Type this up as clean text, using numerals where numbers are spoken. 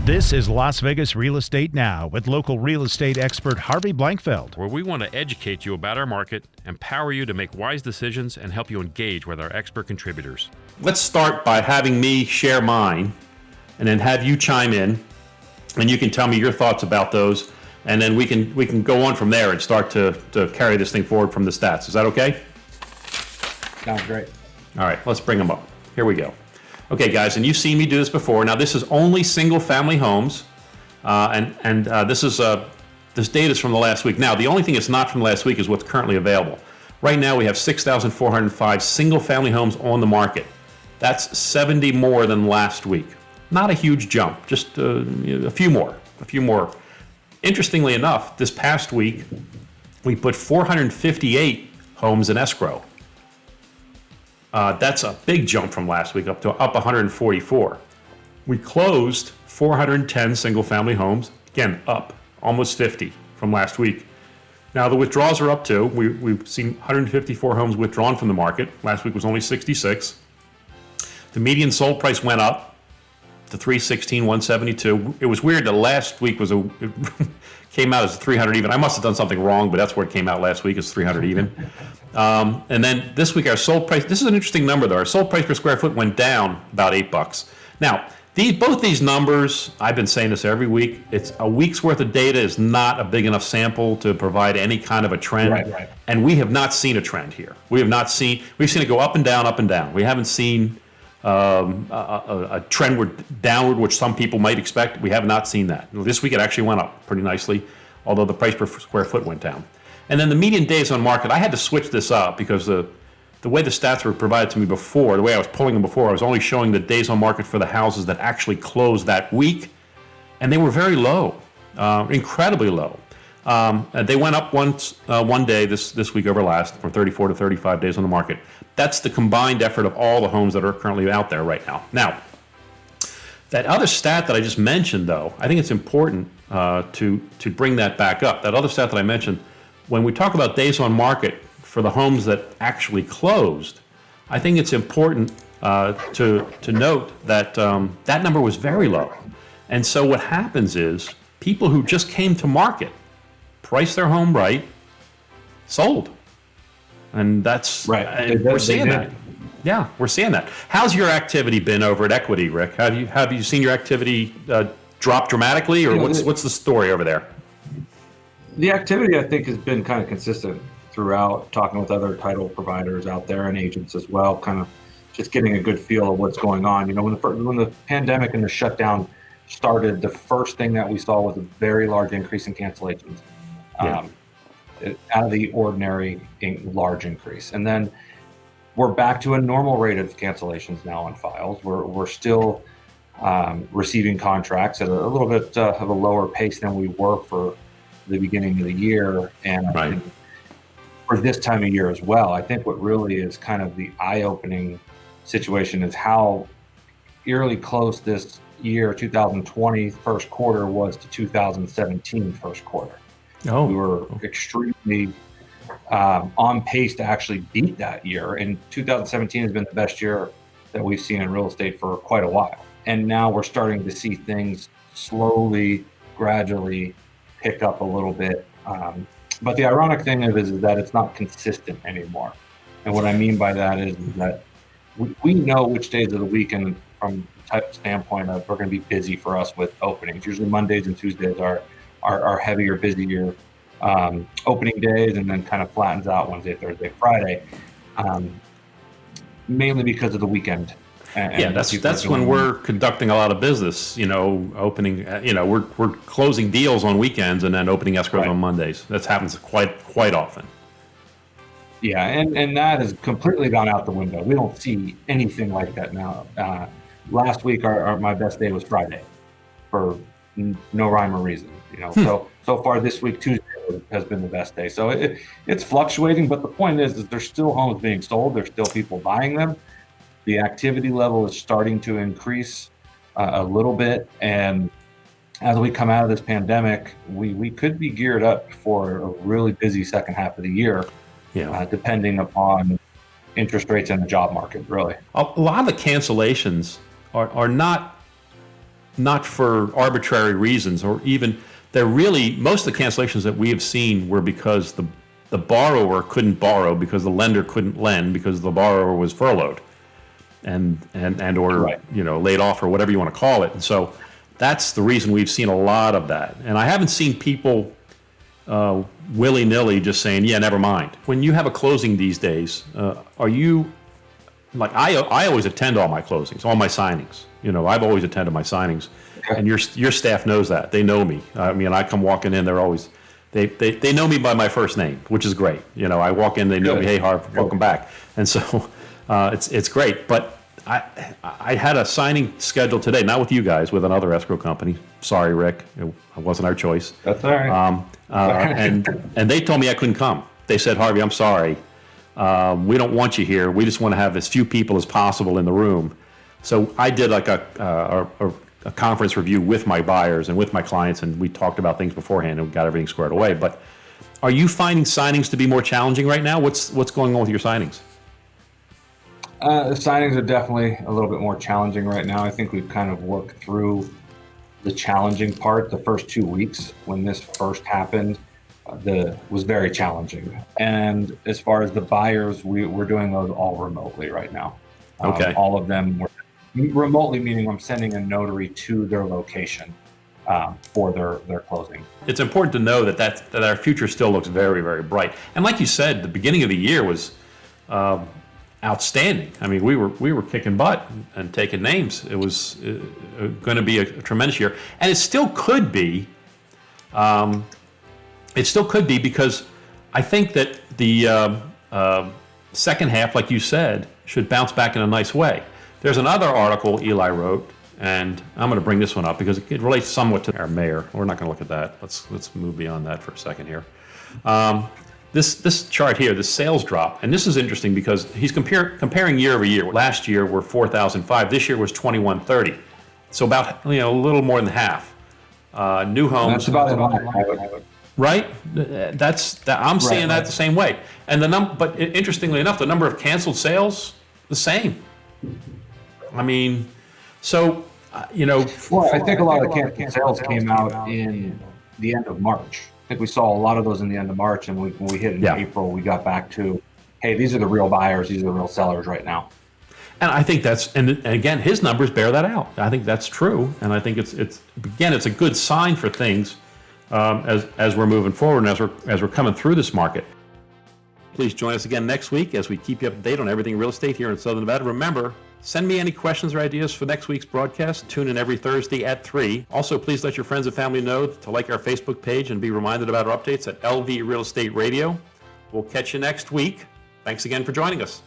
This is Las Vegas Real Estate Now with local real estate expert Harvey Blankfeld. Where we want to educate you about our market, empower you to make wise decisions, and help you engage with our expert contributors. Let's start by having me share mine and then have you chime in, and you can tell me your thoughts about those, and then we can go on from there and start to carry this thing forward from the stats. Is that okay? Sounds great. All right, let's bring them up. Here we go. Okay, guys, and you've seen me do this before. Now, this is only single-family homes, and this data is from the last week. Now, the only thing that's not from last week is what's currently available. Right now, we have 6,405 single-family homes on the market. That's 70 more than last week. Not a huge jump, just a few more. Interestingly enough, this past week, we put 458 homes in escrow. That's a big jump from last week, up 144. We closed 410 single-family homes, again, up almost 50 from last week. Now, the withdrawals are up too. We've seen 154 homes withdrawn from the market. Last week was only 66. The median sold price went up to $316,172. It was weird that last week it came out as 300 even. I must have done something wrong, but that's where it came out last week, is 300 even. And then this week, our sold price, this is an interesting number though. Our sold price per square foot went down about $8. Now, both these numbers, I've been saying this every week, it's a week's worth of data is not a big enough sample to provide any kind of a trend. Right. And we have not seen a trend here. We've seen it go up and down, up and down. We haven't seen a trendward downward, which some people might expect. We have not seen that. This week it actually went up pretty nicely, although the price per square foot went down. And then the median days on market, I had to switch this up because the way the stats were provided to me before, the way I was pulling them before, I was only showing the days on market for the houses that actually closed that week, and they were very low, incredibly low. They went up one day this week over last, from 34 to 35 days on the market. That's the combined effort of all the homes that are currently out there right now. Now, that other stat that I just mentioned, though, I think it's important to bring that back up. That other stat that I mentioned, when we talk about days on market for the homes that actually closed, I think it's important to note that that number was very low. And so what happens is people who just came to market, priced their home right, sold. And that's right. We're seeing that. Yeah, we're seeing that. How's your activity been over at Equity, Rick? Have you seen your activity drop dramatically, or what's the story over there? The activity, I think, has been kind of consistent throughout, talking with other title providers out there and agents as well, kind of just getting a good feel of what's going on. When the pandemic and the shutdown started, the first thing that we saw was a very large increase in cancellations. Yeah. Out of the ordinary large increase. And then we're back to a normal rate of cancellations now on files. We're still receiving contracts at a little bit of a lower pace than we were for the beginning of the year, and I think for this time of year as well. I think what really is kind of the eye-opening situation is how eerily close this year, 2020 first quarter, was to 2017 first quarter. Oh, we were extremely on pace to actually beat that year, and 2017 has been the best year that we've seen in real estate for quite a while. And now we're starting to see things slowly, gradually pick up a little bit. But the ironic thing is that it's not consistent anymore. And what I mean by that is that we know which days of the week, and from the type of standpoint of we're going to be busy for us with openings. Usually Mondays and Tuesdays are heavier, busier opening days, and then kind of flattens out Wednesday, Thursday, Friday, mainly because of the weekend. And that's when we're conducting a lot of business, opening, we're closing deals on weekends and then opening escrows on Mondays. That happens quite often. Yeah, and that has completely gone out the window. We don't see anything like that now. Last week, my best day was Friday, for no rhyme or reason. So far this week, Tuesday has been the best day. So it's fluctuating, but the point is there's still homes being sold. There's still people buying them. The activity level is starting to increase a little bit, and as we come out of this pandemic, we could be geared up for a really busy second half of the year, depending upon interest rates and the job market, really. A lot of the cancellations are not not for arbitrary reasons, or even they're really, most of the cancellations that we have seen were because the borrower couldn't borrow because the lender couldn't lend because the borrower was furloughed and or Right. laid off or whatever you want to call it. And so that's the reason we've seen a lot of that. And I haven't seen people willy-nilly just saying, yeah, never mind. When you have a closing these days, are you, like, I always attend all my closings, all my signings. I've always attended my signings, and your staff knows that. They know me. I mean, I come walking in, they're always, they know me by my first name, which is great. I walk in, they know me, hey, Harv, welcome back. And so it's great. But I had a signing scheduled today, not with you guys, with another escrow company. Sorry, Rick, it wasn't our choice. That's all right. And they told me I couldn't come. They said, Harvey, I'm sorry. We don't want you here. We just want to have as few people as possible in the room. So I did like a conference review with my buyers and with my clients, and we talked about things beforehand and got everything squared away. But are you finding signings to be more challenging right now? What's going on with your signings? The signings are definitely a little bit more challenging right now. I think we've kind of worked through the challenging part. The first 2 weeks when this first happened, was very challenging. And as far as the buyers, we're doing those all remotely right now. Okay. All of them were remotely, meaning I'm sending a notary to their location for their closing. It's important to know that our future still looks very, very bright. And like you said, the beginning of the year was outstanding. I mean, we were kicking butt and taking names. It was going to be a tremendous year, and it still could be. Because I think that the second half, like you said, should bounce back in a nice way. There's another article Eli wrote, and I'm going to bring this one up because it relates somewhat to our mayor. We're not going to look at that. Let's move beyond that for a second here. This chart here, the sales drop, and this is interesting because he's comparing year over year. Last year were 4,005. This year was 2,130. So about a little more than half. New homes. That's about in line. Right? I'm seeing that the same way. And but interestingly enough, the number of canceled sales, the same. I mean, so, Well, I think a lot of the canceled sales came out in the end of March. I think we saw a lot of those in the end of March, and when we hit in April, we got back to, hey, these are the real buyers, these are the real sellers right now. And I think and again, his numbers bear that out. I think that's true, and I think it's a good sign for things as we're moving forward and as we're coming through this market. Please join us again next week as we keep you up to date on everything real estate here in Southern Nevada. Remember, send me any questions or ideas for next week's broadcast. Tune in every Thursday at 3. Also, please let your friends and family know to like our Facebook page and be reminded about our updates at LV Real Estate Radio. We'll catch you next week. Thanks again for joining us.